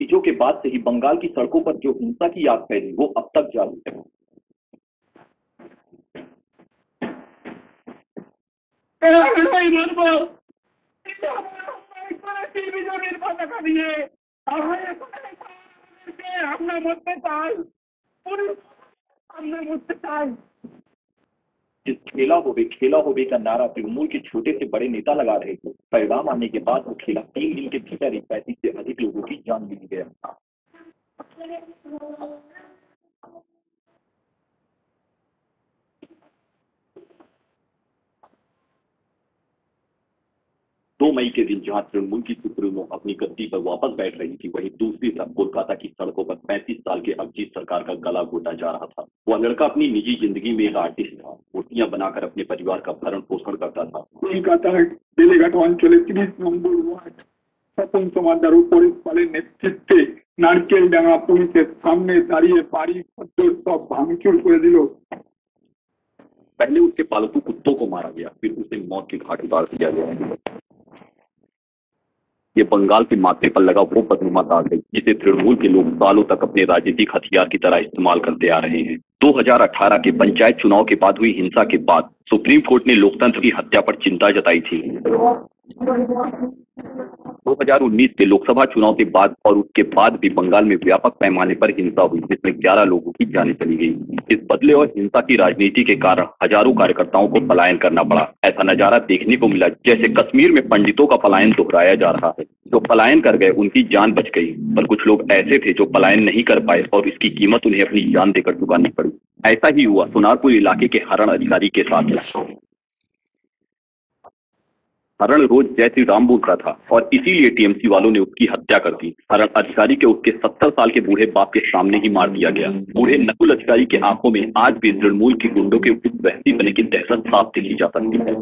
चीजों के बाद से ही बंगाल की सड़कों पर जो हिंसा की आग फैली वो अब तक जारी है। जिस खेला होबे का नारा तृणमूल के छोटे से बड़े नेता लगा रहे थे, परिणाम आने के बाद वो खेला 3 दिन के भीतर 35 से अधिक लोगों की जान ले गया था। 2 मई के दिन जहां तृणमूल की सुप्रीमो अपनी गद्दी पर वापस बैठ रही थी, वहीं दूसरी तरफ कोलकाता की सड़कों पर 35 साल के अभिजीत सरकार का गला घोटा जा रहा था। वह लड़का अपनी निजी जिंदगी में एक आर्टिस्ट था, मूर्तियां बनाकर अपने परिवार का भरण पोषण करता था। कोलकाता बेलेघाट अंचले 30 নম্বর ওয়ার্ড স্বপন সমাদার উপরে পালের নেতৃত্বে নারকেলডাঙ্গা পুলিশের সামনে দাঁড়িয়ে বাড়ি ঘর सब भांगचूर कर दिल। पहले उसके पालतू कुत्तों को मारा गया, फिर उसे मौत के घाट उतार दिया गया। ये बंगाल के माथे पर लगा वो बदनुमा दाग है जिसे तृणमूल के लोग सालों तक अपने राजनीतिक हथियार की तरह इस्तेमाल करते आ रहे हैं। 2018 के पंचायत चुनाव के बाद हुई हिंसा के बाद सुप्रीम कोर्ट ने लोकतंत्र की हत्या पर चिंता जताई थी। 2019 के लोकसभा चुनाव के बाद और उसके बाद भी बंगाल में व्यापक पैमाने पर हिंसा हुई, जिसमें 11 लोगों की जानें चली गई। इस बदले और हिंसा की राजनीति के कारण हजारों कार्यकर्ताओं को पलायन करना पड़ा। ऐसा नजारा देखने को मिला जैसे कश्मीर में पंडितों का पलायन दोहराया जा रहा है। जो पलायन कर गए उनकी जान बच गई, पर कुछ लोग ऐसे थे जो पलायन नहीं कर पाए और इसकी कीमत उन्हें अपनी जान देकर चुकानी पड़ी। ऐसा ही हुआ सोनारपुर इलाके के हरण अधिकारी के साथ। हरण रोज जय श्री राम बोल रहा था और इसीलिए टीएमसी वालों ने उसकी हत्या कर दी। हरण अधिकारी के उसके 70 साल के बूढ़े बाप के सामने ही मार दिया गया। बूढ़े नकुल अधिकारी के आंखों में आज भी तृणमूल के गुंडों के बहती बने की दहशत साफ देखी जा सकती है।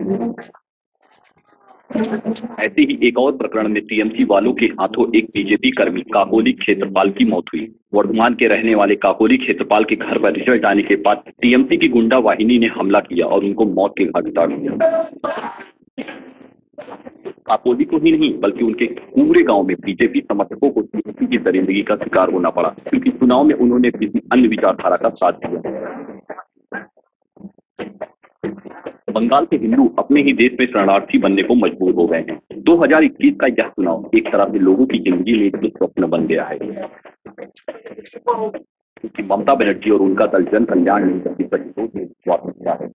ऐसे ही एक और प्रकरण में टीएमसी वालों के हाथों एक बीजेपी कर्मी काकोली क्षेत्रपाल की मौत हुई। वर्धमान के रहने वाले काकोली क्षेत्रपाल के घर पर रिजल्ट आने के बाद टीएमसी की गुंडा वाहिनी ने हमला किया और उनको मौत के घाट उतार दिया। काकोली को ही नहीं बल्कि उनके पूरे गांव में बीजेपी समर्थकों को टीएमसी की दरिंदगी का शिकार होना पड़ा, क्योंकि चुनाव में उन्होंने किसी अन्य विचारधारा का साथ दिया। बंगाल के हिंदू अपने ही देश में शरणार्थी बनने को मजबूर हो गए हैं। 2021 का यह चुनाव एक तरह से लोगों की जिंदगी में एक दुस्वप्न बन गया है, क्योंकि ममता बनर्जी और उनका दल जन कल्याण नहीं है।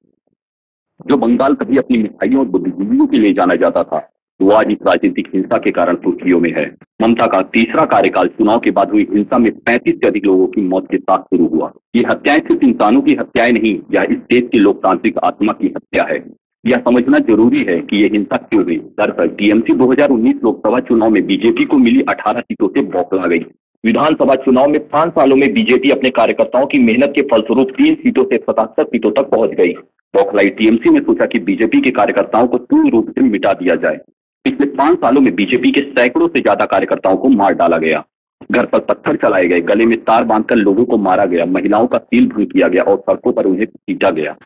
जो बंगाल कभी अपनी मिठाइयों और बुद्धिजीवियों के लिए जाना जाता था, वो आज इस राजनीतिक हिंसा के कारण सुर्खियों में है। ममता का तीसरा कार्यकाल चुनाव के बाद हुई हिंसा में 35 से अधिक लोगों की मौत के साथ शुरू हुआ। ये हत्याएं सिर्फ इंसानों की हत्याएं नहीं, यह इस देश की लोकतांत्रिक आत्मा की हत्या है। यह समझना जरूरी है कि ये हिंसा क्यों हुई। दरअसल टीएमसी 2019 लोकसभा चुनाव में बीजेपी को मिली 18 सीटों से बौखला गई। विधानसभा चुनाव में 5 सालों में बीजेपी अपने कार्यकर्ताओं की मेहनत के फलस्वरूप 3 सीटों से 77 सीटों तक पहुंच गई। बौखलाई टीएमसी ने सोचा कि बीजेपी के कार्यकर्ताओं को पूर्ण रूप से मिटा दिया जाए। पिछले 5 सालों में बीजेपी के सैकड़ों से ज्यादा कार्यकर्ताओं को मार डाला गया, घर पर पत्थर चलाए गए, गले में तार बांधकर लोगों को मारा गया, महिलाओं का सील भंग किया गया और सड़कों पर उन्हें पीटा गया।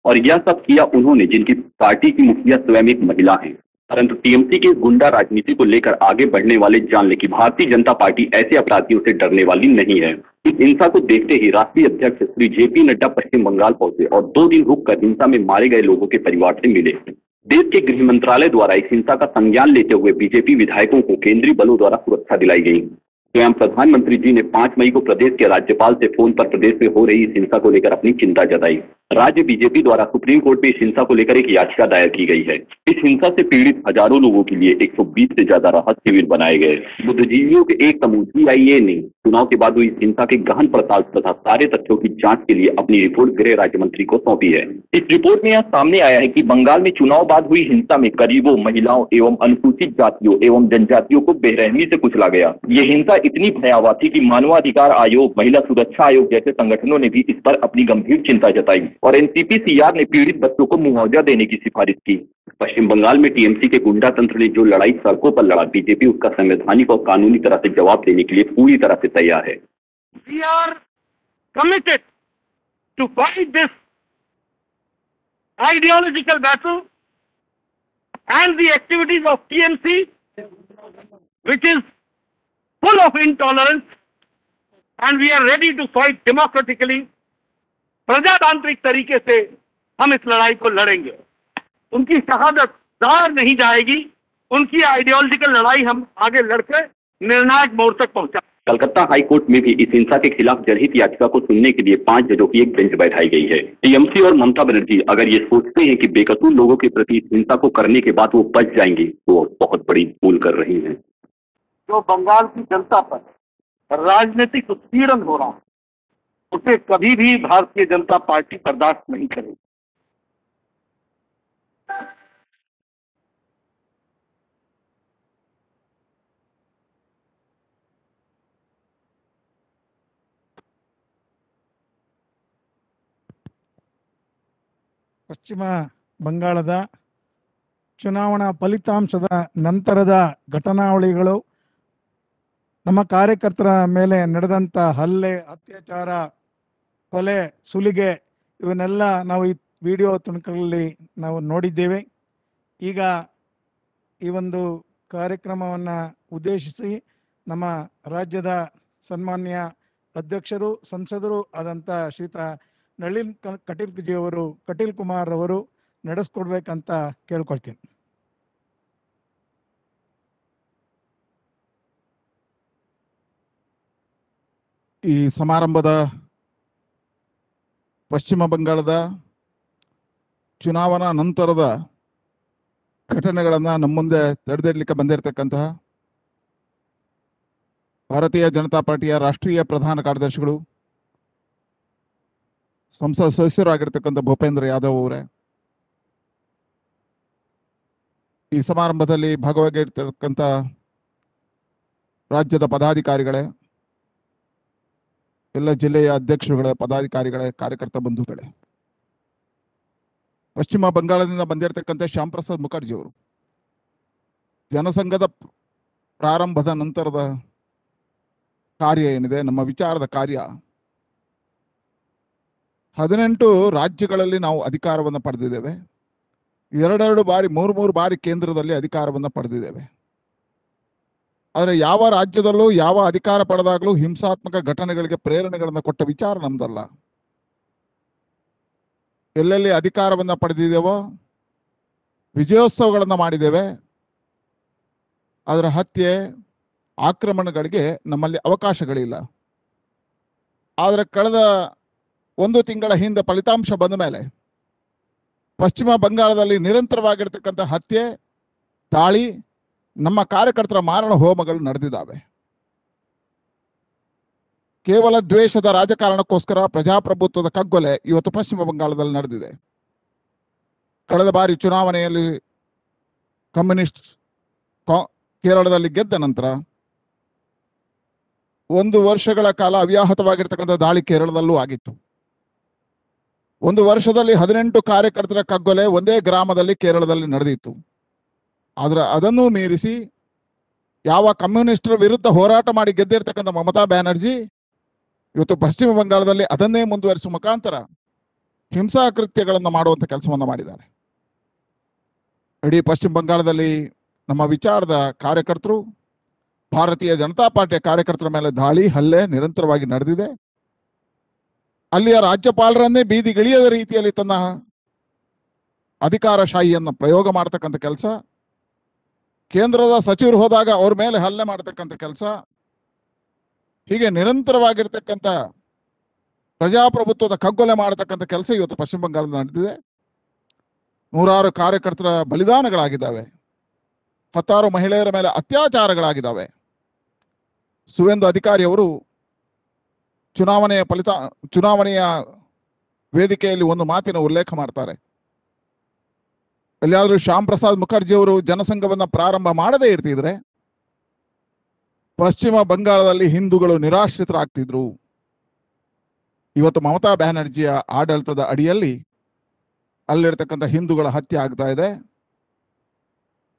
और यह सब किया उन्होंने जिनकी पार्टी की मुखिया स्वयं एक महिला है। परंतु टीएमसी की गुंडा राजनीति को लेकर आगे बढ़ने वाले जान ले कि भारतीय जनता पार्टी ऐसे अपराधियों से डरने वाली नहीं है। इस हिंसा को देखते ही राष्ट्रीय अध्यक्ष श्री जेपी नड्डा पश्चिम बंगाल पहुंचे और 2 दिन रुककर हिंसा में मारे गए लोगों के परिवार से मिले। देश के गृह मंत्रालय द्वारा इस हिंसा का संज्ञान लेते हुए बीजेपी विधायकों को केंद्रीय बलों द्वारा सुरक्षा दिलाई गई। स्वयं प्रधानमंत्री जी ने 5 मई को प्रदेश के राज्यपाल से फोन पर प्रदेश में हो रही इस हिंसा को लेकर अपनी चिंता जताई। राज्य बीजेपी द्वारा सुप्रीम कोर्ट में इस हिंसा को लेकर एक याचिका दायर की गई है। इस हिंसा से पीड़ित हजारों लोगों के लिए 120 से ज्यादा राहत शिविर बनाए गए। बुद्धिजीवियों के एक समूह सीआईए ने चुनाव के बाद हुई हिंसा के गहन पड़ताल तथा सारे तथ्यों की जांच के लिए अपनी रिपोर्ट गृह राज्य मंत्री को सौंपी है। इस रिपोर्ट में यह सामने आया है कि बंगाल में चुनाव बाद हुई हिंसा में गरीबों, महिलाओं एवं अनुसूचित जातियों एवं जनजातियों को बेरहमी से कुचला गया। ये हिंसा इतनी भयावह थी कि मानवाधिकार आयोग, महिला सुरक्षा आयोग जैसे संगठनों ने भी इस पर अपनी गंभीर चिंता जताई और एनसीपीसीआर ने पीड़ित बच्चों को मुआवजा देने की सिफारिश की। पश्चिम बंगाल में टीएमसी के गुंडा तंत्र ने जो लड़ाई सड़कों पर लड़ा, बीजेपी उसका संवैधानिक और कानूनी तरह से जवाब देने के लिए पूरी तरह से तैयार है। We are committed to fight this ideological battle and the activities of TMC, which is full of intolerance, and we are ready to fight democratically. प्रजातांत्रिक तरीके से हम इस लड़ाई को लड़ेंगे। उनकी शहादत दार नहीं जाएगी, उनकी आइडियोलॉजिकल लड़ाई हम आगे लड़कर निर्णायक मोड़ तक पहुंचा। कलकत्ता हाई कोर्ट में भी इस हिंसा के खिलाफ जनहित याचिका को सुनने के लिए 5 जजों की एक बेंच बैठाई गई है। टीएमसी और ममता बनर्जी अगर ये सोचते हैं कि बेकसूर लोगों के प्रति इस हिंसा को करने के बाद वो बच जाएंगे तो वो बहुत बड़ी भूल कर रही हैं। जो बंगाल की जनता पर राजनीतिक उत्पीड़न हो रहा है, उसे कभी भी भारतीय जनता पार्टी बर्दाश्त नहीं करेगी। ಪಶ್ಚಿಮ ಬಂಗಾಳದ ಚುನಾವಣಾ ಫಲಿತಾಂಶದ ನಂತರದ ಘಟನಾವಳಿಗಳು, ನಮ್ಮ ಕಾರ್ಯಕರ್ತರ ಮೇಲೆ ನಡೆದಂಥ ಹಲ್ಲೆ, ಅತ್ಯಾಚಾರ, ಕೊಲೆ, ಸುಲಿಗೆ ಇವನ್ನೆಲ್ಲ ನಾವು ಈ ವಿಡಿಯೋ ತುಣುಕುಗಳಲ್ಲಿ ನಾವು ನೋಡಿದ್ದೇವೆ. ಈಗ ಈ ಒಂದು ಕಾರ್ಯಕ್ರಮವನ್ನು ಉದ್ದೇಶಿಸಿ ನಮ್ಮ ರಾಜ್ಯದ ಸನ್ಮಾನ್ಯ ಅಧ್ಯಕ್ಷರು, ಸಂಸದರು ಆದಂಥ ಶ್ರೀಯುತ ನಳಿನ್ ಕಟೀಲ್ ಕುಮಾರ್ ಅವರು ನಡೆಸ್ಕೊಡ್ಬೇಕಂತ ಕೇಳ್ಕೊಳ್ತೀನಿ. ಈ ಸಮಾರಂಭದ ಪಶ್ಚಿಮ ಬಂಗಾಳದ ಚುನಾವಣಾ ನಂತರದ ಘಟನೆಗಳನ್ನು ನಮ್ಮ ಮುಂದೆ ತಡೆದಿಡಲಿಕ್ಕೆ ಬಂದಿರತಕ್ಕಂತಹ ಭಾರತೀಯ ಜನತಾ ಪಾರ್ಟಿಯ ರಾಷ್ಟ್ರೀಯ ಪ್ರಧಾನ ಕಾರ್ಯದರ್ಶಿಗಳು, ಸಂಸತ್ ಸದಸ್ಯರಾಗಿರ್ತಕ್ಕಂಥ ಭೂಪೇಂದ್ರ ಯಾದವ್ ಅವರೇ, ಈ ಸಮಾರಂಭದಲ್ಲಿ ಭಾಗವಾಗಿರ್ತಕ್ಕಂಥ ರಾಜ್ಯದ ಪದಾಧಿಕಾರಿಗಳೇ, ಎಲ್ಲ ಜಿಲ್ಲೆಯ ಅಧ್ಯಕ್ಷರುಗಳೇ, ಪದಾಧಿಕಾರಿಗಳೇ, ಕಾರ್ಯಕರ್ತ ಬಂಧುಗಳೇ, ಪಶ್ಚಿಮ ಬಂಗಾಳದಿಂದ ಬಂದಿರತಕ್ಕಂಥ ಶ್ಯಾಮ್ ಪ್ರಸಾದ್ ಮುಖರ್ಜಿ ಅವರು ಜನಸಂಘದ ಪ್ರಾರಂಭದ ನಂತರದ ಕಾರ್ಯ ಏನಿದೆ, ನಮ್ಮ ವಿಚಾರದ ಕಾರ್ಯ, 18 ರಾಜ್ಯಗಳಲ್ಲಿ ನಾವು ಅಧಿಕಾರವನ್ನು ಪಡೆದಿದ್ದೇವೆ. 2 ಬಾರಿ 3 ಬಾರಿ ಕೇಂದ್ರದಲ್ಲಿ ಅಧಿಕಾರವನ್ನು ಪಡೆದಿದ್ದೇವೆ. ಆದರೆ ಯಾವ ರಾಜ್ಯದಲ್ಲೂ ಯಾವ ಅಧಿಕಾರ ಪಡೆದಾಗಲೂ ಹಿಂಸಾತ್ಮಕ ಘಟನೆಗಳಿಗೆ ಪ್ರೇರಣೆಗಳನ್ನು ಕೊಟ್ಟ ವಿಚಾರ ನಮ್ದಲ್ಲ. ಎಲ್ಲೆಲ್ಲಿ ಅಧಿಕಾರವನ್ನು ಪಡೆದಿದ್ದೇವೋ ವಿಜಯೋತ್ಸವಗಳನ್ನು ಮಾಡಿದ್ದೇವೆ. ಅದರ ಹತ್ಯೆ, ಆಕ್ರಮಣಗಳಿಗೆ ನಮ್ಮಲ್ಲಿ ಅವಕಾಶಗಳಿಲ್ಲ. ಆದರೆ ಕಳೆದ 1 ತಿಂಗಳ ಹಿಂದೆ ಫಲಿತಾಂಶ ಬಂದ ಮೇಲೆ ಪಶ್ಚಿಮ ಬಂಗಾಳದಲ್ಲಿ ನಿರಂತರವಾಗಿರ್ತಕ್ಕಂಥ ಹತ್ಯೆ, ದಾಳಿ, ನಮ್ಮ ಕಾರ್ಯಕರ್ತರ ಮಾರಣ ಹೋಮಗಳು ನಡೆದಿದ್ದಾವೆ. ಕೇವಲ ದ್ವೇಷದ ರಾಜಕಾರಣಕ್ಕೋಸ್ಕರ ಪ್ರಜಾಪ್ರಭುತ್ವದ ಕಗ್ಗೊಲೆ ಇವತ್ತು ಪಶ್ಚಿಮ ಬಂಗಾಳದಲ್ಲಿ ನಡೆದಿದೆ. ಕಳೆದ ಬಾರಿ ಚುನಾವಣೆಯಲ್ಲಿ ಕಮ್ಯುನಿಸ್ಟ್ ಕೇರಳದಲ್ಲಿ ಗೆದ್ದ ನಂತರ 1 ವರ್ಷಗಳ ಕಾಲ ಅವ್ಯಾಹತವಾಗಿರ್ತಕ್ಕಂಥ ದಾಳಿ ಕೇರಳದಲ್ಲೂ ಆಗಿತ್ತು. 1 ವರ್ಷದಲ್ಲಿ 18 ಕಾರ್ಯಕರ್ತರ ಕಗ್ಗೊಲೆ ಒಂದೇ ಗ್ರಾಮದಲ್ಲಿ ಕೇರಳದಲ್ಲಿ ನಡೆದಿತ್ತು. ಆದ್ರೆ ಅದನ್ನೂ ಮೀರಿಸಿ ಯಾವ ಕಮ್ಯುನಿಸ್ಟರ ವಿರುದ್ಧ ಹೋರಾಟ ಮಾಡಿ ಗೆದ್ದಿರ್ತಕ್ಕಂಥ ಮಮತಾ ಬ್ಯಾನರ್ಜಿ ಇವತ್ತು ಪಶ್ಚಿಮ ಬಂಗಾಳದಲ್ಲಿ ಅದನ್ನೇ ಮುಂದುವರಿಸುವ ಮುಖಾಂತರ ಹಿಂಸಾ ಕೃತ್ಯಗಳನ್ನು ಮಾಡುವಂಥ ಕೆಲಸವನ್ನು ಮಾಡಿದ್ದಾರೆ. ಇಡೀ ಪಶ್ಚಿಮ ಬಂಗಾಳದಲ್ಲಿ ನಮ್ಮ ವಿಚಾರದ ಕಾರ್ಯಕರ್ತರು, ಭಾರತೀಯ ಜನತಾ ಪಾರ್ಟಿಯ ಕಾರ್ಯಕರ್ತರ ಮೇಲೆ ದಾಳಿ, ಹಲ್ಲೆ ನಿರಂತರವಾಗಿ ನಡೆದಿದೆ. ಅಲ್ಲಿಯ ರಾಜ್ಯಪಾಲರನ್ನೇ ಬೀದಿಗಿಳಿಯದ ರೀತಿಯಲ್ಲಿ ತನ್ನ ಅಧಿಕಾರಶಾಹಿಯನ್ನು ಪ್ರಯೋಗ ಮಾಡತಕ್ಕಂಥ ಕೆಲಸ, ಕೇಂದ್ರದ ಸಚಿವರು ಹೋದಾಗ ಅವ್ರ ಮೇಲೆ ಹಲ್ಲೆ ಮಾಡತಕ್ಕಂಥ ಕೆಲಸ, ಹೀಗೆ ನಿರಂತರವಾಗಿರ್ತಕ್ಕಂಥ ಪ್ರಜಾಪ್ರಭುತ್ವದ ಕಗ್ಗೊಲೆ ಮಾಡತಕ್ಕಂಥ ಕೆಲಸ ಇವತ್ತು ಪಶ್ಚಿಮ ಬಂಗಾಳದಲ್ಲಿ ನಡೆದಿದೆ. 100 ಕಾರ್ಯಕರ್ತರ ಬಲಿದಾನಗಳಾಗಿದ್ದಾವೆ. 10 ಮಹಿಳೆಯರ ಮೇಲೆ ಅತ್ಯಾಚಾರಗಳಾಗಿದ್ದಾವೆ. ಸುವೇಂದು ಅಧಿಕಾರಿ ಅವರು ಚುನಾವಣೆಯ ವೇದಿಕೆಯಲ್ಲಿ ಒಂದು ಮಾತಿನ ಉಲ್ಲೇಖ ಮಾಡ್ತಾರೆ. ಎಲ್ಲಿಯಾದ್ರೂ ಶ್ಯಾಮ್ ಪ್ರಸಾದ್ ಮುಖರ್ಜಿ ಅವರು ಜನಸಂಘವನ್ನ ಪ್ರಾರಂಭ ಮಾಡದೇ ಇರ್ತಿದ್ರೆ ಪಶ್ಚಿಮ ಬಂಗಾಳದಲ್ಲಿ ಹಿಂದೂಗಳು ನಿರಾಶ್ರಿತರಾಗ್ತಿದ್ರು. ಇವತ್ತು ಮಮತಾ ಬ್ಯಾನರ್ಜಿಯ ಆಡಳಿತದ ಅಡಿಯಲ್ಲಿ ಅಲ್ಲಿರ್ತಕ್ಕಂಥ ಹಿಂದೂಗಳ ಹತ್ಯೆ ಆಗ್ತಾ ಇದೆ,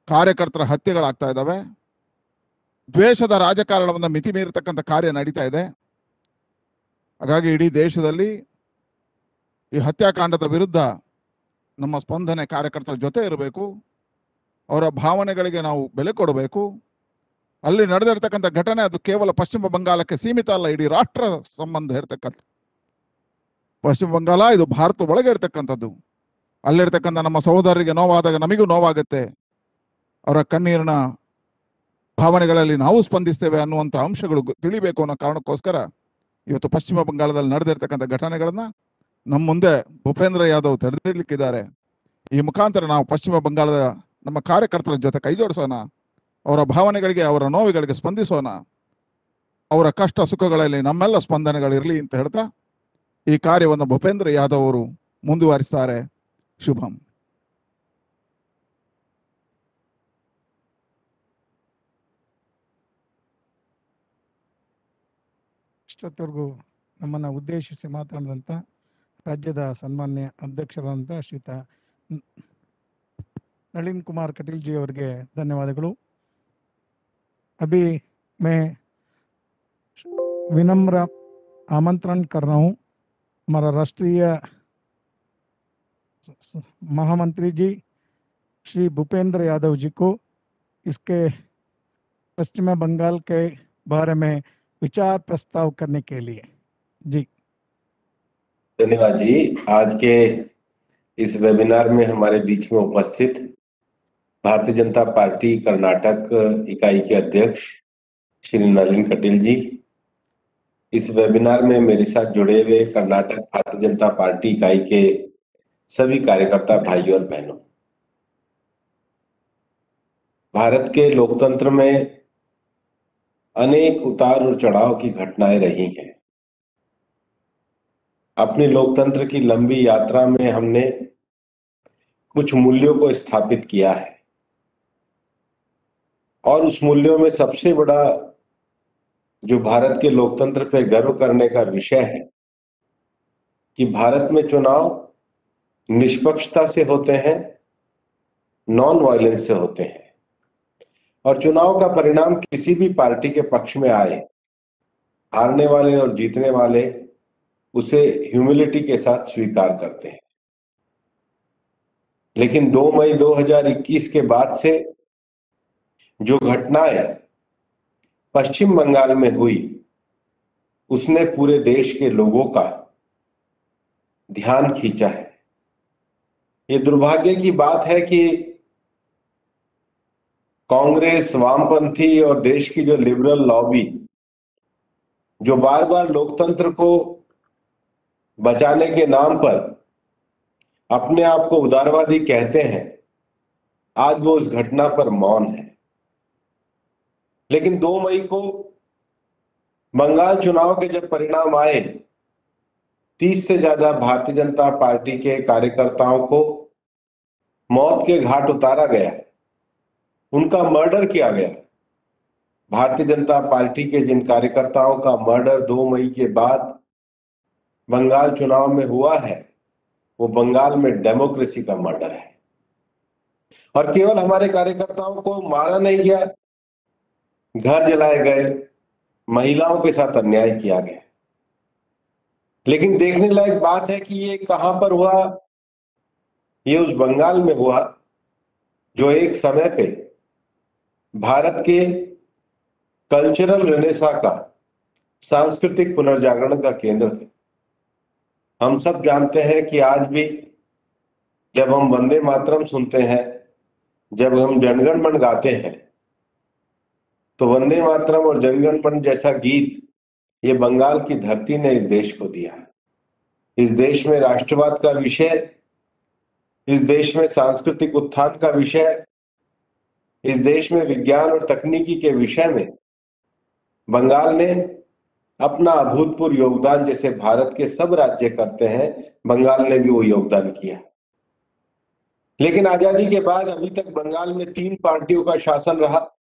ಕಾರ್ಯಕರ್ತರ ಹತ್ಯೆಗಳಾಗ್ತಾ ಇದ್ದಾವೆ, ದ್ವೇಷದ ರಾಜಕಾರಣವನ್ನು ಮಿತಿ ಮೀರತಕ್ಕಂಥ ಕಾರ್ಯ ನಡೀತಾ ಇದೆ. ಹಾಗಾಗಿ ಇಡೀ ದೇಶದಲ್ಲಿ ಈ ಹತ್ಯಾಕಾಂಡದ ವಿರುದ್ಧ ನಮ್ಮ ಸ್ಪಂದನೆ ಕಾರ್ಯಕರ್ತರ ಜೊತೆ ಇರಬೇಕು. ಅವರ ಭಾವನೆಗಳಿಗೆ ನಾವು ಬೆಲೆ ಕೊಡಬೇಕು. ಅಲ್ಲಿ ನಡೆದಿರ್ತಕ್ಕಂಥ ಘಟನೆ ಅದು ಕೇವಲ ಪಶ್ಚಿಮ ಬಂಗಾಳಕ್ಕೆ ಸೀಮಿತ ಅಲ್ಲ, ಇಡೀ ರಾಷ್ಟ್ರ ಸಂಬಂಧ ಇರ್ತಕ್ಕಂಥ ಪಶ್ಚಿಮ ಬಂಗಾಳ ಇದು ಭಾರತ ಒಳಗೆ ಇರ್ತಕ್ಕಂಥದ್ದು. ಅಲ್ಲಿರ್ತಕ್ಕಂಥ ನಮ್ಮ ಸಹೋದರರಿಗೆ ನೋವಾದಾಗ ನಮಗೂ ನೋವಾಗುತ್ತೆ, ಅವರ ಕಣ್ಣೀರಿನ ಭಾವನೆಗಳಲ್ಲಿ ನಾವು ಸ್ಪಂದಿಸ್ತೇವೆ ಅನ್ನುವಂಥ ಅಂಶಗಳು ತಿಳಿಬೇಕು ಅನ್ನೋ ಕಾರಣಕ್ಕೋಸ್ಕರ ಇವತ್ತು ಪಶ್ಚಿಮ ಬಂಗಾಳದಲ್ಲಿ ನಡೆದಿರ್ತಕ್ಕಂಥ ಘಟನೆಗಳನ್ನ ನಮ್ಮ ಮುಂದೆ ಭೂಪೇಂದ್ರ ಯಾದವ್ ತೆರೆದಿಡ್ಲಿಕ್ಕಿದ್ದಾರೆ. ಈ ಮುಖಾಂತರ ನಾವು ಪಶ್ಚಿಮ ಬಂಗಾಳದ ನಮ್ಮ ಕಾರ್ಯಕರ್ತರ ಜೊತೆ ಕೈ ಜೋಡಿಸೋಣ, ಅವರ ಭಾವನೆಗಳಿಗೆ ಅವರ ನೋವುಗಳಿಗೆ ಸ್ಪಂದಿಸೋಣ, ಅವರ ಕಷ್ಟ ಸುಖಗಳಲ್ಲಿ ನಮ್ಮೆಲ್ಲ ಸ್ಪಂದನೆಗಳಿರಲಿ ಅಂತ ಹೇಳ್ತಾ ಈ ಕಾರ್ಯವನ್ನು ಭೂಪೇಂದ್ರ ಯಾದವ್ ಅವರು ಮುಂದುವರಿಸ್ತಾರೆ. ಶುಭಂ. ಇಷ್ಟೊತ್ತವರೆಗೂ ನಮ್ಮನ್ನು ಉದ್ದೇಶಿಸಿ ಮಾತನಾಡಿದಂಥ ರಾಜ್ಯದ ಸನ್ಮಾನ್ಯ ಅಧ್ಯಕ್ಷರಾದಂಥ ಶ್ರೀಯುತ नलिन कुमार कटील जी ಅವರಿಗೆ ಧನ್ಯವಾದಗಳು. अभी मैं विनम्र आमंत्रण कर रहा हूँ हमारा राष्ट्रीय महामंत्री जी श्री भूपेंद्र यादव जी को इसके पश्चिम बंगाल के बारे में विचार प्रस्ताव करने के लिए। जी धन्यवाद जी। आज के इस वेबिनार में हमारे बीच में उपस्थित भारतीय जनता पार्टी कर्नाटक इकाई के अध्यक्ष श्री नलिन कटील जी, इस वेबिनार में मेरे साथ जुड़े हुए कर्नाटक भारतीय जनता पार्टी इकाई के सभी कार्यकर्ता भाइयों और बहनों, भारत के लोकतंत्र में अनेक उतार और चढ़ाव की घटनाएं रही हैं। अपनी लोकतंत्र की लंबी यात्रा में हमने कुछ मूल्यों को स्थापित किया है और उस मूल्यों में सबसे बड़ा जो भारत के लोकतंत्र पे गर्व करने का विषय है कि भारत में चुनाव निष्पक्षता से होते हैं, नॉन वायलेंस से होते हैं और चुनाव का परिणाम किसी भी पार्टी के पक्ष में आए, हारने वाले और जीतने वाले उसे ह्यूमिलिटी के साथ स्वीकार करते हैं। लेकिन 2 मई 2021 के बाद से जो घटनाएं पश्चिम बंगाल में हुई उसने पूरे देश के लोगों का ध्यान खींचा है। ये दुर्भाग्य की बात है कि कांग्रेस, वामपंथी और देश की जो लिबरल लॉबी जो बार बार लोकतंत्र को बचाने के नाम पर अपने आप को उदारवादी कहते हैं, आज वो उस घटना पर मौन है। लेकिन 2 मई को बंगाल चुनाव के जब परिणाम आए, 30 से ज्यादा भारतीय जनता पार्टी के कार्यकर्ताओं को मौत के घाट उतारा गया, उनका मर्डर किया गया। भारतीय जनता पार्टी के जिन कार्यकर्ताओं का मर्डर 2 मई के बाद बंगाल चुनाव में हुआ है, वो बंगाल में डेमोक्रेसी का मर्डर है। और केवल हमारे कार्यकर्ताओं को मारा नहीं गया, घर जलाए गए, महिलाओं के साथ अन्याय किया गया। लेकिन देखने लायक बात है कि ये कहां पर हुआ? ये उस बंगाल में हुआ जो एक समय पे भारत के कल्चरल रेनेसा का, सांस्कृतिक पुनर्जागरण का केंद्र था। हम सब जानते हैं कि आज भी जब हम वंदे मातरम सुनते हैं, जब हम जनगण मन गाते हैं, तो वंदे मातरम और जनगण मन जैसा गीत ये बंगाल की धरती ने इस देश को दिया। इस देश में राष्ट्रवाद का विषय, इस देश में सांस्कृतिक उत्थान का विषय, इस देश में विज्ञान और तकनीकी के विषय में बंगाल ने अपना अभूतपूर्व योगदान, जैसे भारत के सब राज्य करते हैं, बंगाल ने भी वो योगदान किया। लेकिन आजादी के बाद अभी तक बंगाल में 3 पार्टियों का शासन रहा।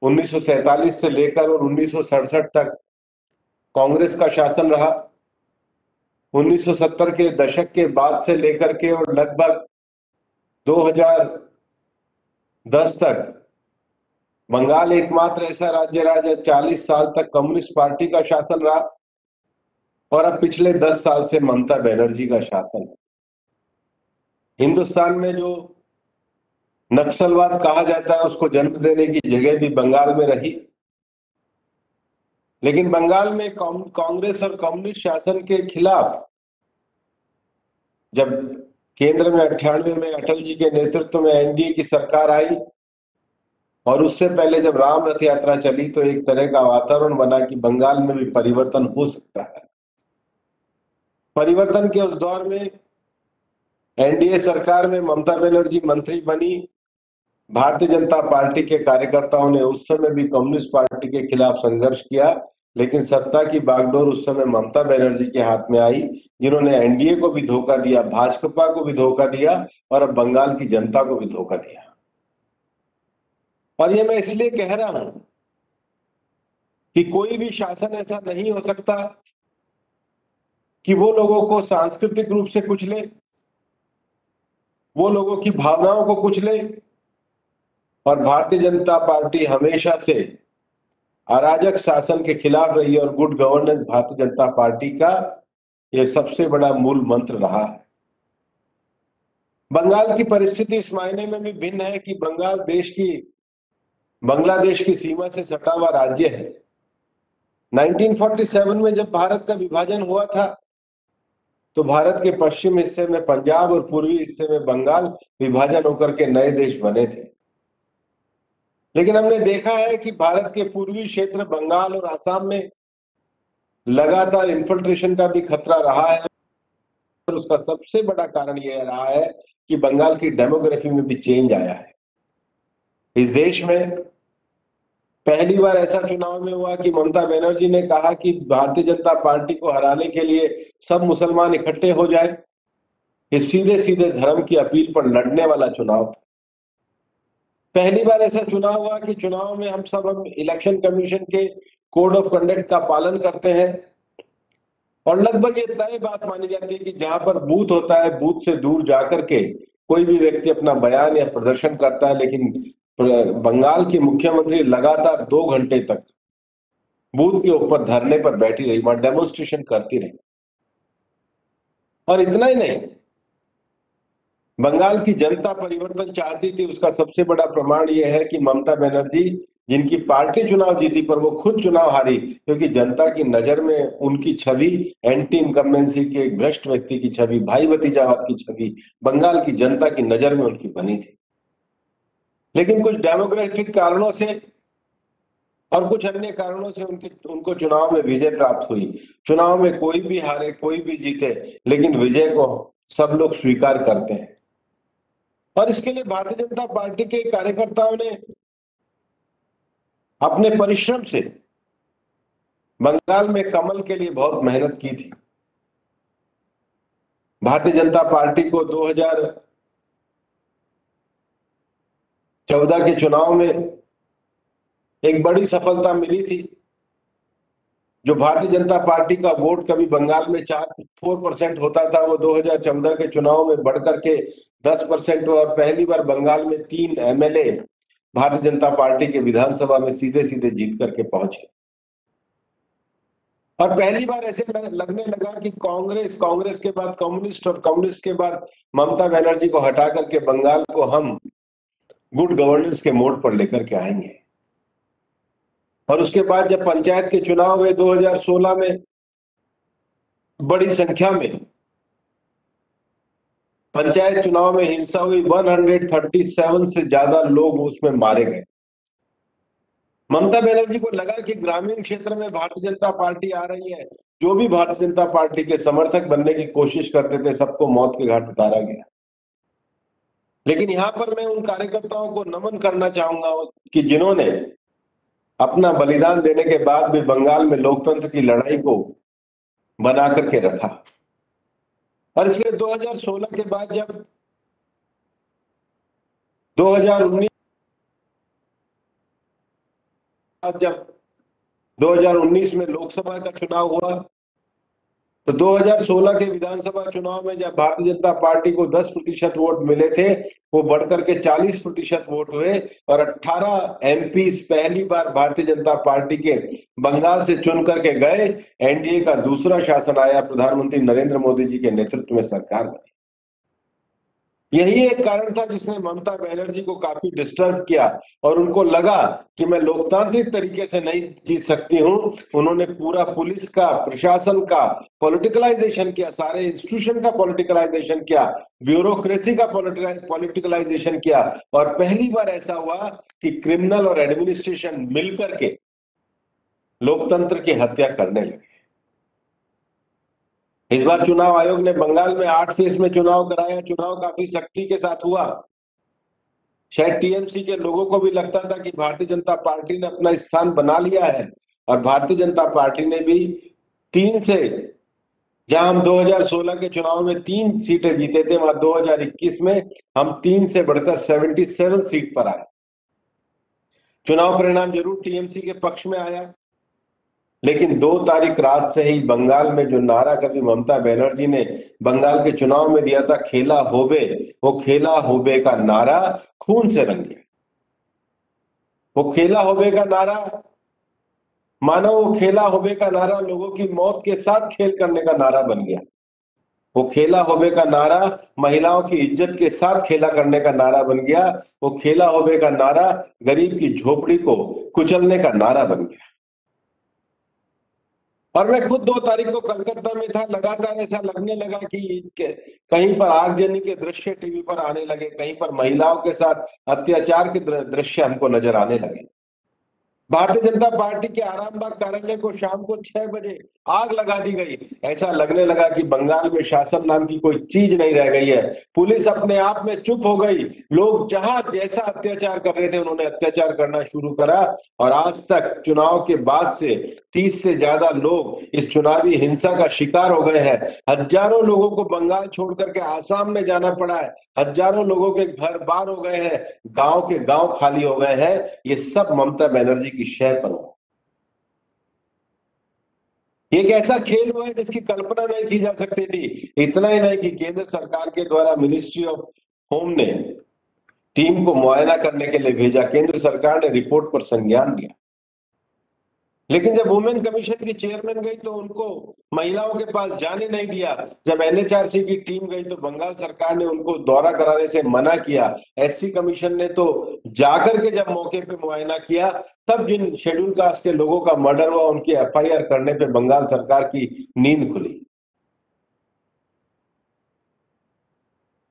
1947 से लेकर और 1967 तक कांग्रेस का शासन रहा। 1970 के दशक के बाद से लेकर के और लगभग 2010 तक बंगाल एकमात्र ऐसा राज्य रहा जहाँ 40 साल तक कम्युनिस्ट पार्टी का शासन रहा और अब पिछले 10 साल से ममता बनर्जी का शासन है। हिंदुस्तान में जो नक्सलवाद कहा जाता है, उसको जन्म देने की जगह भी बंगाल में रही। लेकिन बंगाल में कांग्रेस और कम्युनिस्ट शासन के खिलाफ जब केंद्र में 98 में अटल जी के नेतृत्व में एनडीए की सरकार आई और उससे पहले जब राम रथ यात्रा चली तो एक तरह का वातावरण बना कि बंगाल में भी परिवर्तन हो सकता है। परिवर्तन के उस दौर में एनडीए सरकार में ममता बनर्जी मंत्री बनी। भारतीय जनता पार्टी के कार्यकर्ताओं ने उस समय भी कम्युनिस्ट पार्टी के खिलाफ संघर्ष किया, लेकिन सत्ता की बागडोर उस समय ममता बनर्जी के हाथ में आई, जिन्होंने एनडीए को भी धोखा दिया, भाजपा को भी धोखा दिया और अब बंगाल की जनता को भी धोखा दिया। और ये मैं इसलिए कह रहा हूं कि कोई भी शासन ऐसा नहीं हो सकता कि वो लोगों को सांस्कृतिक रूप से कुचले, वो लोगों की भावनाओं को कुचले। और भारतीय जनता पार्टी हमेशा से अराजक शासन के खिलाफ रही और good governance Bharatiya Janata party का यह सबसे बड़ा मूल मंत्र रहा है। बंगाल की परिस्थिति इस मायने में भी भिन्न है कि बंगाल बांग्लादेश की सीमा से सटा हुआ राज्य है। 1947 में जब भारत का विभाजन हुआ था तो भारत के पश्चिम हिस्से में पंजाब और पूर्वी हिस्से में बंगाल विभाजन होकर के नए देश बने थे। लेकिन हमने देखा है कि भारत के पूर्वी क्षेत्र बंगाल और असम में लगातार इन्फिल्ट्रेशन का भी खतरा रहा है और उसका सबसे बड़ा कारण यह रहा है कि बंगाल की डेमोग्राफी में भी चेंज आया है। इस देश में पहली बार ऐसा चुनाव में हुआ कि ममता बनर्जी ने कहा कि भारतीय जनता पार्टी को हराने के लिए सब मुसलमान इकट्ठे हो जाए। इस सीधे सीधे धर्म की अपील पर लड़ने वाला चुनाव था। पहली बार ऐसा चुनाव हुआ कि चुनाव में हम इलेक्शन कमीशन के कोड ऑफ कंडक्ट का पालन करते हैं और लगभग ये तय बात मानी जाती है कि जहां पर बूथ होता है, बूथ से दूर जाकर के कोई भी व्यक्ति अपना बयान या प्रदर्शन करता है। लेकिन बंगाल की मुख्यमंत्री लगातार 2 घंटे तक बूथ के ऊपर धरने पर बैठी रही, वहां डेमोन्स्ट्रेशन करती रही। और इतना ही नहीं, बंगाल की जनता परिवर्तन चाहती थी। उसका सबसे बड़ा प्रमाण यह है कि ममता बनर्जी, जिनकी पार्टी चुनाव जीती पर वो खुद चुनाव हारी, क्योंकि जनता की नजर में उनकी छवि एंटी इनकम्बेंसी के एक भ्रष्ट व्यक्ति की छवि, भाई भतीजावाद की छवि बंगाल की जनता की नजर में उनकी बनी थी। लेकिन कुछ डेमोग्राफिक कारणों से और कुछ अन्य कारणों से उनको चुनाव में विजय प्राप्त हुई। चुनाव में कोई भी हारे, कोई भी जीते, लेकिन विजय को सब लोग स्वीकार करते हैं। और इसके लिए भारतीय जनता पार्टी के कार्यकर्ताओं ने अपने परिश्रम से बंगाल में कमल के लिए बहुत मेहनत की थी। भारतीय जनता पार्टी को 2014 के चुनाव में एक बड़ी सफलता मिली थी। जो भारतीय जनता पार्टी का वोट कभी बंगाल में 4% होता था, वो 2014 के चुनाव में बढ़कर के 10% हुआ और पहली बार बंगाल में 3 एमएलए भारतीय जनता पार्टी के विधानसभा में सीधे सीधे जीत करके पहुंचे। और पहली बार ऐसे लगने लगा कि कांग्रेस के बाद कम्युनिस्ट और कम्युनिस्ट के बाद ममता बनर्जी को हटा करके बंगाल को हम गुड गवर्नेंस के मोड पर लेकर के आएंगे। और उसके बाद जब पंचायत के चुनाव हुए 2016 में, बड़ी संख्या में पंचायत चुनाव में हिंसा हुई। 137 से ज्यादा लोग उसमें मारे गए। ममता बनर्जी को लगा कि ग्रामीण क्षेत्र में भारतीय जनता पार्टी आ रही है। जो भी भारतीय जनता पार्टी के समर्थक बनने की कोशिश करते थे, सबको मौत के घाट उतारा गया। लेकिन यहां पर मैं उन कार्यकर्ताओं को नमन करना चाहूंगा कि जिन्होंने अपना बलिदान देने के बाद भी बंगाल में लोकतंत्र की लड़ाई को बना करके रखा। और इसलिए 2016 के बाद जब 2019 में लोकसभा का चुनाव हुआ, तो 2016 के विधानसभा चुनाव में जब भारतीय जनता पार्टी को 10% वोट मिले थे, वो बढ़कर के 40% वोट हुए और 18 एमपी पहली बार भारतीय जनता पार्टी के बंगाल से चुन करके गए। एनडीए का दूसरा शासन आया, प्रधानमंत्री नरेंद्र मोदी जी के नेतृत्व में सरकार बनी। यही एक कारण था जिसने ममता बनर्जी को काफी डिस्टर्ब किया और उनको लगा कि मैं लोकतांत्रिक तरीके से नहीं जीत सकती हूं। उन्होंने पूरा पुलिस का, प्रशासन का पॉलिटिकलाइजेशन किया, सारे इंस्टीट्यूशन का पॉलिटिकलाइजेशन किया, ब्यूरोक्रेसी का पॉलिटिकलाइजेशन किया और पहली बार ऐसा हुआ कि क्रिमिनल और एडमिनिस्ट्रेशन मिलकर के लोकतंत्र की हत्या करने लगे। इस बार चुनाव आयोग ने बंगाल में 8 फेज में चुनाव कराया। चुनाव काफी सख्ती के साथ हुआ। शायद टीएमसी के लोगों को भी लगता था कि भारतीय जनता पार्टी ने अपना स्थान बना लिया है और भारतीय जनता पार्टी ने भी 3 से, जहां हम 2016 के चुनाव में 3 सीटें जीते थे, वहां 2021 में हम 3 से बढ़कर 77 सीट पर आए। चुनाव परिणाम जरूर टीएमसी के पक्ष में आया, लेकिन 2 तारीख रात से ही बंगाल में जो नारा कभी ममता बनर्जी ने बंगाल के चुनाव में दिया था, खेला होबे, वो खेला होबे का नारा खून से रंग गया। वो खेला होबे का नारा, मानो वो खेला होबे का नारा लोगों की मौत के साथ खेल करने का नारा बन गया। वो खेला होबे का नारा महिलाओं की इज्जत के साथ खेला करने का नारा बन गया। वो खेला होबे का नारा गरीब की झोपड़ी को कुचलने का नारा बन गया। और मैं खुद 2 तारीख को कलकत्ता में था। लगातार ऐसा लगने लगा कि कहीं पर आगजनी के दृश्य टीवी पर आने लगे, कहीं पर महिलाओं के साथ अत्याचार के दृश्य हमको नजर आने लगे। भारतीय जनता पार्टी के आरामबाग कार्यालय को शाम को 6 बजे आग लगा दी गई। ऐसा लगने लगा कि बंगाल में शासन नाम की कोई चीज नहीं रह गई है। पुलिस अपने आप में चुप हो गई। लोग जहां जैसा अत्याचार कर रहे थे उन्होंने अत्याचार करना शुरू करा और आज तक चुनाव के बाद से 30 से ज्यादा लोग इस चुनावी हिंसा का शिकार हो गए हैं। हजारों लोगों को बंगाल छोड़ करके आसाम में जाना पड़ा है। हजारों लोगों के घर बार हो गए हैं, गांव के गांव खाली हो गए हैं। ये सब ममता बनर्जी की शह पर हुआ। ये एक ऐसा खेल हुआ है जिसकी कल्पना नहीं की जा सकती थी। इतना ही नहीं कि केंद्र सरकार के द्वारा मिनिस्ट्री ऑफ होम ने टीम को मुआयना करने के लिए भेजा। केंद्र सरकार ने रिपोर्ट पर संज्ञान लिया, लेकिन जब वुमेन कमीशन की चेयरमैन गई तो उनको महिलाओं के पास जाने नहीं दिया। जब एनएचआरसी की टीम गई तो बंगाल सरकार ने उनको दौरा कराने से मना किया। एससी कमीशन ने तो जाकर के जब मौके पे मुआयना किया, तब जिन शेड्यूल कास्ट के लोगों का मर्डर हुआ उनकी एफआईआर करने पे बंगाल सरकार की नींद खुली।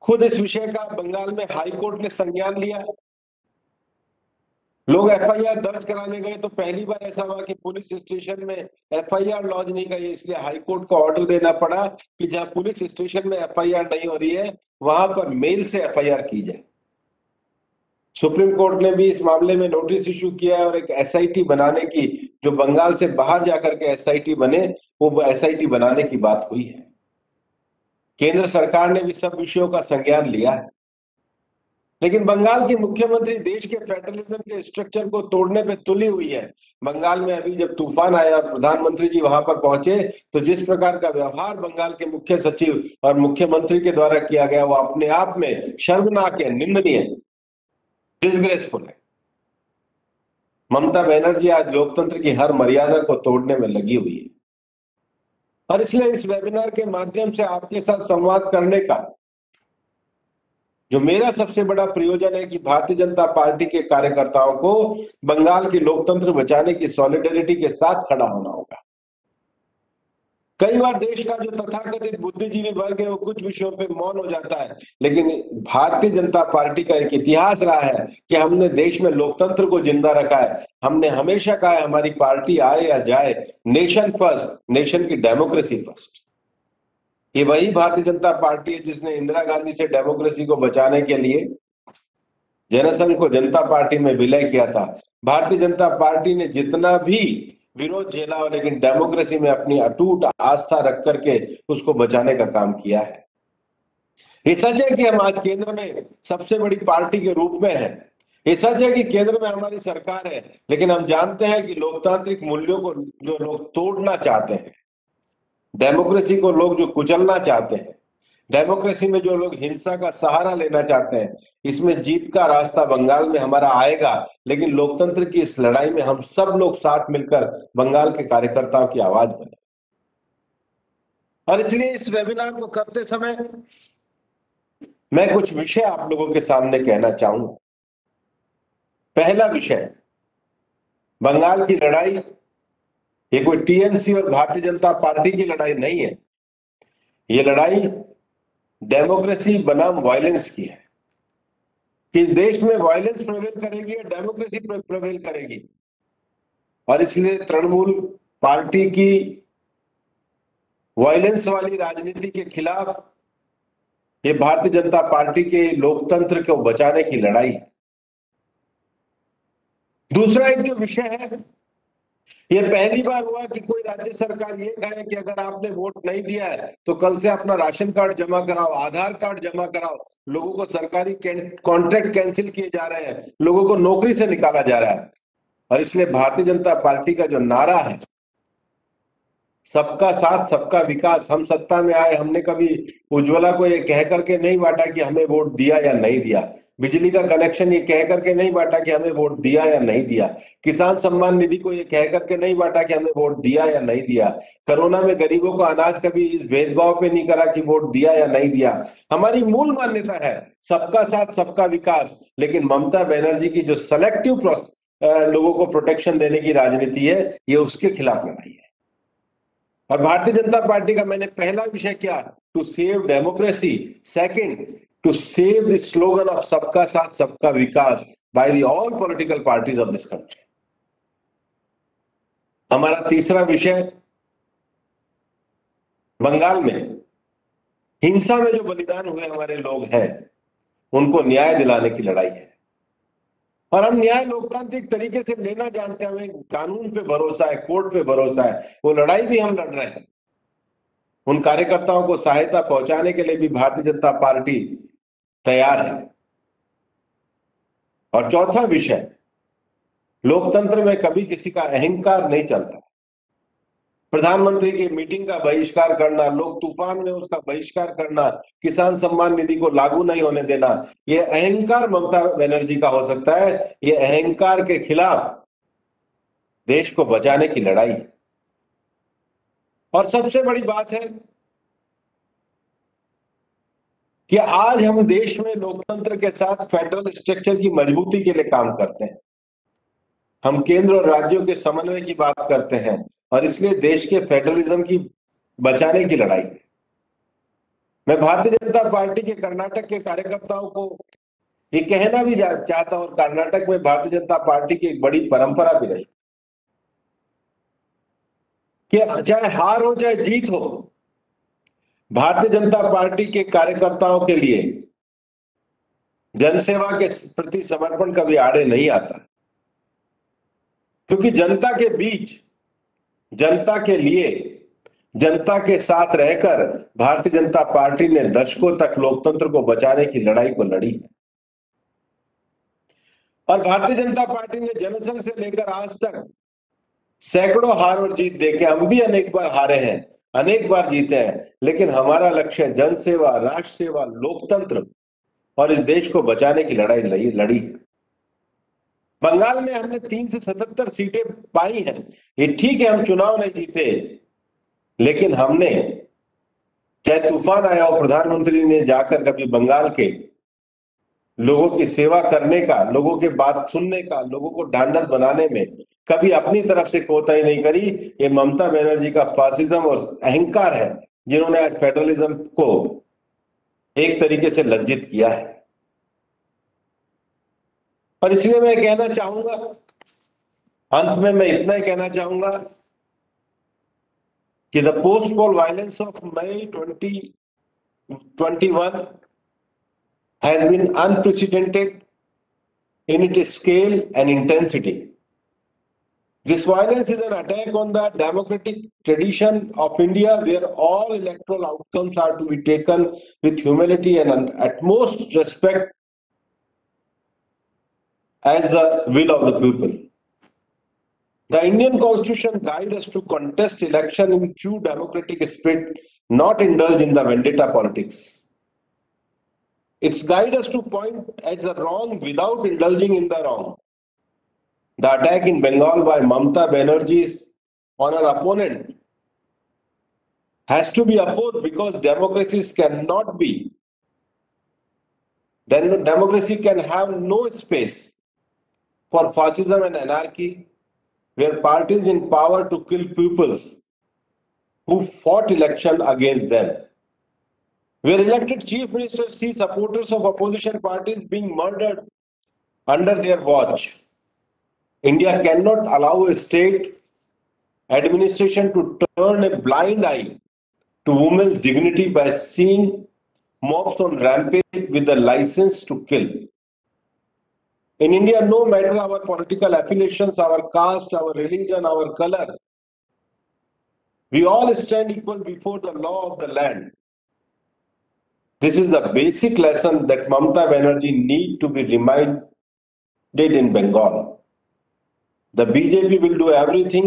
खुद इस विषय का बंगाल में हाई कोर्ट ने संज्ञान लिया। लोग एफआईआर दर्ज कराने गए तो पहली बार ऐसा हुआ कि पुलिस स्टेशन में एफआईआर लॉन्च नहीं गई, इसलिए हाईकोर्ट को ऑर्डर देना पड़ा कि जहां पुलिस स्टेशन में एफआईआर नहीं हो रही है वहां पर मेल से एफआईआर की जाए। सुप्रीम कोर्ट ने भी इस मामले में नोटिस इशू किया है और एक एसआईटी बनाने की, जो बंगाल से बाहर जाकर के एसआईटी बने, वो एसआईटी बनाने की बात हुई है। केंद्र सरकार ने भी सब विषयों का संज्ञान लिया है, लेकिन बंगाल की मुख्यमंत्री देश के फेडरलिज्म के स्ट्रक्चर को तोड़ने पे तुली हुई है। बंगाल में अभी जब तूफान आया और प्रधानमंत्री जी वहां पर पहुंचे तो जिस प्रकार का व्यवहार बंगाल के मुख्य सचिव और मुख्यमंत्री के द्वारा किया गया वो अपने आप में शर्मनाक है, निंदनीय है, डिसग्रेसफुल है। ममता बनर्जी आज लोकतंत्र की हर मर्यादा को तोड़ने में लगी हुई है और इसलिए इस वेबिनार के माध्यम से आपके साथ संवाद करने का जो मेरा सबसे बड़ा प्रयोजन है कि भारतीय जनता पार्टी के कार्यकर्ताओं को बंगाल की लोकतंत्र बचाने की सॉलिडेरिटी के साथ खड़ा होना होगा। कई बार देश का जो तथाकथित बुद्धिजीवी वर्ग है वो कुछ विषयों पे मौन हो जाता है, लेकिन भारतीय जनता पार्टी का एक इतिहास रहा है कि हमने देश में लोकतंत्र को जिंदा रखा है। हमने हमेशा कहा है हमारी पार्टी आए या जाए, नेशन फर्स्ट, नेशन की डेमोक्रेसी फर्स्ट। ये वही भारतीय जनता पार्टी है जिसने इंदिरा गांधी से डेमोक्रेसी को बचाने के लिए जनसंघ को जनता पार्टी में विलय किया था। भारतीय जनता पार्टी ने जितना भी विरोध झेला हो, लेकिन डेमोक्रेसी में अपनी अटूट आस्था रख करके उसको बचाने का काम किया है। ये सच है कि हम आज केंद्र में सबसे बड़ी पार्टी के रूप में हैं। ये सच है कि केंद्र में हमारी सरकार है, लेकिन हम जानते हैं कि लोकतांत्रिक मूल्यों को जो लोग तोड़ना चाहते हैं, डेमोक्रेसी को लोग जो कुचलना चाहते हैं, डेमोक्रेसी में जो लोग हिंसा का सहारा लेना चाहते हैं, इसमें जीत का रास्ता बंगाल में हमारा आएगा। लेकिन लोकतंत्र की इस लड़ाई में हम सब लोग साथ मिलकर बंगाल के कार्यकर्ताओं की आवाज बने। और इसलिए इस वेबिनार को करते समय मैं कुछ विषय आप लोगों के सामने कहना चाहूंगा। पहला विषय, बंगाल की लड़ाई ये कोई टीएमसी और भारतीय जनता पार्टी की लड़ाई नहीं है। ये लड़ाई डेमोक्रेसी बनाम वायलेंस की है कि इस देश में वायलेंस प्रिवेल करेगी या डेमोक्रेसी प्रिवेल करेगी। और इसलिए तृणमूल पार्टी की वायलेंस वाली राजनीति के खिलाफ ये भारतीय जनता पार्टी के लोकतंत्र को बचाने की लड़ाई है। दूसरा एक जो विषय है, ये पहली बार हुआ कि कोई राज्य सरकार ये कहे कि अगर आपने वोट नहीं दिया है तो कल से अपना राशन कार्ड जमा कराओ, आधार कार्ड जमा कराओ। लोगों को सरकारी कॉन्ट्रैक्ट कैंसिल किए जा रहे हैं, लोगों को नौकरी से निकाला जा रहा है। और इसलिए भारतीय जनता पार्टी का जो नारा है, सबका साथ सबका विकास, हम सत्ता में आए, हमने कभी उज्ज्वला को ये कह करके नहीं बांटा कि हमें वोट दिया या नहीं दिया, बिजली का कनेक्शन ये कह करके नहीं बांटा कि हमें वोट दिया या नहीं दिया, किसान सम्मान निधि को ये कह करके नहीं बांटा कि हमें वोट दिया या नहीं दिया, कोरोना में गरीबों को अनाज कभी इस भेदभाव पे नहीं करा कि वोट दिया या नहीं दिया। हमारी मूल मान्यता है सबका साथ सबका विकास। लेकिन ममता बनर्जी की जो सेलेक्टिव लोगों को प्रोटेक्शन देने की राजनीति है, ये उसके खिलाफ लड़ाई है। और भारतीय जनता पार्टी का मैंने पहला विषय क्या, to save democracy, second to save the slogan of सबका साथ सबका विकास by the all political parties of this country. हमारा तीसरा विषय, बंगाल में हिंसा में जो बलिदान हुए हमारे लोग हैं, उनको न्याय दिलाने की लड़ाई है। और हम न्याय लोकतांत्रिक तरीके से लेना जानते हैं, हमें कानून पे भरोसा है, कोर्ट पे भरोसा है। वो लड़ाई भी हम लड़ रहे हैं। उन कार्यकर्ताओं को सहायता पहुंचाने के लिए भी भारतीय जनता पार्टी तैयार है। और चौथा विषय, लोकतंत्र में कभी किसी का अहंकार नहीं चलता। प्रधानमंत्री की मीटिंग का बहिष्कार करना, लोग तूफान में उसका बहिष्कार करना, किसान सम्मान निधि को लागू नहीं होने देना, यह अहंकार ममता बनर्जी का हो सकता है। यह अहंकार के खिलाफ देश को बचाने की लड़ाई है। और सबसे बड़ी बात है कि आज हम देश में लोकतंत्र के साथ फेडरल स्ट्रक्चर की मजबूती के लिए काम करते हैं। हम केंद्र और राज्यों के समन्वय की बात करते हैं और इसलिए देश के फेडरलिज्म की बचाने की लड़ाई है। मैं भारतीय जनता पार्टी के कर्नाटक के कार्यकर्ताओं को ये कहना भी चाहता हूं, और कर्नाटक में भारतीय जनता पार्टी की एक बड़ी परंपरा भी रही कि चाहे हार हो चाहे जीत हो, भारतीय जनता पार्टी के कार्यकर्ताओं के लिए जनसेवा के प्रति समर्पण कभी आड़े नहीं आता। क्योंकि जनता के बीच, जनता के लिए, जनता के साथ रहकर भारतीय जनता पार्टी ने दशकों तक लोकतंत्र को बचाने की लड़ाई को लड़ी है। और भारतीय जनता पार्टी ने जनसंघ से लेकर आज तक सैकड़ों हार और जीत देखे, हम भी अनेक बार हारे हैं, अनेक बार जीते हैं, लेकिन हमारा लक्ष्य जनसेवा, राष्ट्र सेवा, लोकतंत्र और इस देश को बचाने की लड़ाई लड़ी। बंगाल में हमने 3 से 77 सीटें पाई हैं। ये ठीक है, हम चुनाव नहीं जीते, लेकिन हमने, चाहे तूफान आया हो, प्रधानमंत्री ने जाकर कभी बंगाल के लोगों की सेवा करने का, लोगों के बात सुनने का, लोगों को ढांढस बनाने में कभी अपनी तरफ से कोताही नहीं करी। ये ममता बनर्जी का फासिज्म और अहंकार है, जिन्होंने आज फेडरलिज्म को एक तरीके से लज्जित किया है। और इसलिए मैं कहना चाहूंगा, अंत में मैं इतना ही कहना चाहूंगा कि the post poll violence of May 2021 has been unprecedented in its scale and intensity. This violence is an attack on the democratic tradition of India, where all electoral outcomes are to be taken with humility and utmost respect as the will of the people. The Indian Constitution guides us to contest election in true democratic spirit, not indulge in the vendetta politics. It's guide us to point at the wrong without indulging in the wrong. The attack in Bengal by Mamta Banerjee's on her opponent has to be opposed, because democracies cannot be then democracy can have no space for fascism and anarchy, where parties in power to kill peoples who fought election against them. Where elected chief ministers see supporters of opposition parties being murdered under their watch. India cannot allow a state administration to turn a blind eye to women's dignity by seeing mobs on rampage with the license to kill. In India, no matter our political affiliations, our caste, our religion, our color, we all stand equal before the law of the land. This is the basic lesson that Mamata Banerjee need to be reminded in Bengal. The BJP will do everything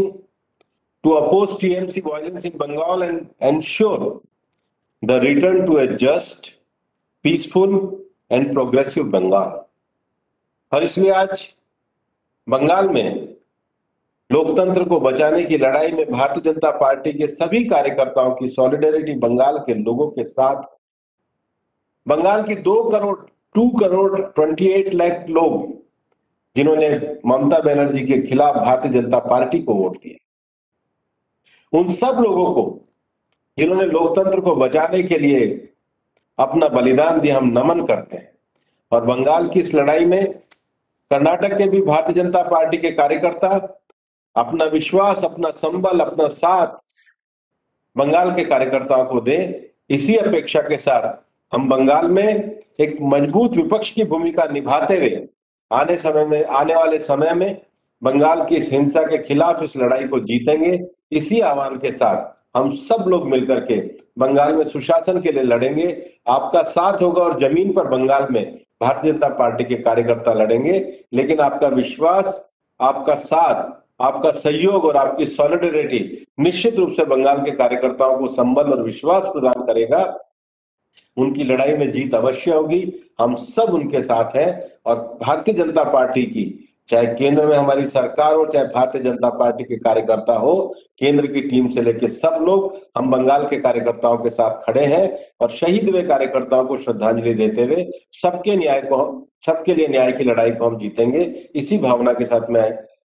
to oppose TMC violence in Bengal and ensure the return to a just, peaceful and progressive Bengal. और इसलिए आज बंगाल में लोकतंत्र को बचाने की लड़ाई में भारतीय जनता पार्टी के सभी कार्यकर्ताओं की सॉलिडेरिटी बंगाल के लोगों के साथ, बंगाल की 2 करोड़ 28 लाख लोग जिन्होंने ममता बनर्जी के खिलाफ भारतीय जनता पार्टी को वोट दिया, उन सब लोगों को जिन्होंने लोकतंत्र को बचाने के लिए अपना बलिदान दिया, हम नमन करते हैं। और बंगाल की इस लड़ाई में कर्नाटक के भी भारतीय जनता पार्टी के कार्यकर्ता अपना विश्वास, अपना संबल, अपना साथ बंगाल के कार्यकर्ताओं को दें। इसी अपेक्षा के साथ हम बंगाल में एक मजबूत विपक्ष की भूमिका निभाते हुए आने वाले समय में बंगाल की इस हिंसा के खिलाफ इस लड़ाई को जीतेंगे। इसी आह्वान के साथ हम सब लोग मिलकर के बंगाल में सुशासन के लिए लड़ेंगे। आपका साथ होगा और जमीन पर बंगाल में भारतीय जनता पार्टी के कार्यकर्ता लड़ेंगे, लेकिन आपका विश्वास, आपका साथ, आपका सहयोग और आपकी सॉलिडेरिटी निश्चित रूप से बंगाल के कार्यकर्ताओं को संबल और विश्वास प्रदान करेगा। उनकी लड़ाई में जीत अवश्य होगी। हम सब उनके साथ हैं और भारतीय जनता पार्टी की, चाहे केंद्र में हमारी सरकार हो, चाहे भारतीय जनता पार्टी के कार्यकर्ता हो, केंद्र की टीम से लेकर सब लोग हम बंगाल के कार्यकर्ताओं के साथ खड़े हैं और शहीद हुए कार्यकर्ताओं को श्रद्धांजलि देते हुए सबके लिए न्याय की लड़ाई को हम जीतेंगे। इसी भावना के साथ मैं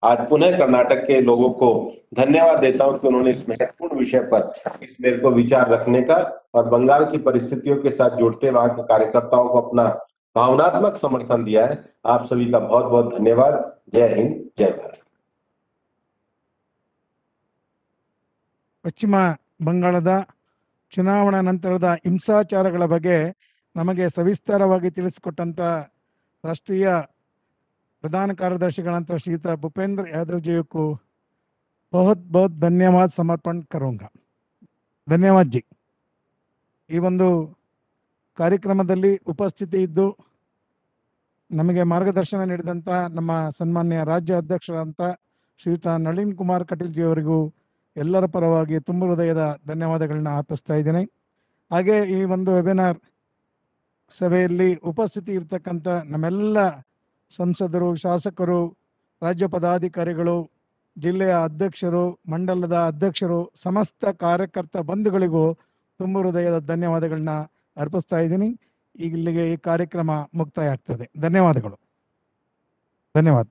आज पुनः कर्नाटक के लोगों को धन्यवाद देता हूं कि उन्होंने इस महत्वपूर्ण विषय पर इस मेरे को विचार रखने का और बंगाल की परिस्थितियों के साथ जुड़ते वहां के कार्यकर्ताओं को अपना भावनात्मक समर्थन दिया है। आप सभी का बहुत बहुत धन्यवाद। जय हिंद, जय भारत। ಪಶ್ಚಿಮ ಬಂಗಾಳದ ಚುನಾವಣಾ ನಂತರದ ಹಿಂಸಾಚಾರಗಳ ಬಗ್ಗೆ ನಮಗೆ ಸವಿಸ್ತಾರವಾಗಿ ತಿಳಿಸಿಕೊಟ್ಟಂತ ರಾಷ್ಟ್ರೀಯ प्रधान कार्यदर्शिಗಳಂತ ಶ್ರೀಯುತ ಭೂಪೇಂದ್ರ ಯಾದವ್ जी को बहुत बहुत धन्यवाद समर्पण करूंगा। धन्यवाद जी। ಈ ಒಂದು ಕಾರ್ಯಕ್ರಮದಲ್ಲಿ ಉಪಸ್ಥಿತಿ ಇದ್ದು ನಮಗೆ ಮಾರ್ಗದರ್ಶನ ನೀಡಿದಂತ ನಮ್ಮ ಸನ್ಮಾನ್ಯ ರಾಜ್ಯ ಅಧ್ಯಕ್ಷರಾದಂತ ಶ್ರೀಯುತ ನಳಿನ್ ಕುಮಾರ್ ಕಟೀಲ್ ಜಿ ಅವರಿಗೂ ಎಲ್ಲರ ಪರವಾಗಿ ತುಂಬ ಹೃದಯದ ಧನ್ಯವಾದಗಳನ್ನ ಅರ್ಪಿಸ್ತಾ ಇದ್ದೇನೆ। ಹಾಗೆ ಈ ಒಂದು ವೆಬಿನಾರ್ ಸಭೆಯಲ್ಲಿ ಉಪಸ್ಥಿತಿ ಇರತಕ್ಕಂತ ನಮ್ಮೆಲ್ಲ ಸಂಸದರು, ಶಾಸಕರು, ರಾಜ್ಯ ಪದಾಧಿಕಾರಿಗಳು, ಜಿಲ್ಲೆಯ ಅಧ್ಯಕ್ಷರು, ಮಂಡಲದ ಅಧ್ಯಕ್ಷರು, ಸಮಸ್ತ ಕಾರ್ಯಕರ್ತ ಬಂಧುಗಳಿಗೂ ತುಂಬ ಹೃದಯದ ಧನ್ಯವಾದಗಳನ್ನ ಅರ್ಪಿಸ್ತಾ ಇದ್ದೀನಿ। ಇಲ್ಲಿಗೆ ಈ ಕಾರ್ಯಕ್ರಮ ಮುಕ್ತಾಯ ಆಗ್ತದೆ। ಧನ್ಯವಾದಗಳು। ಧನ್ಯವಾದ।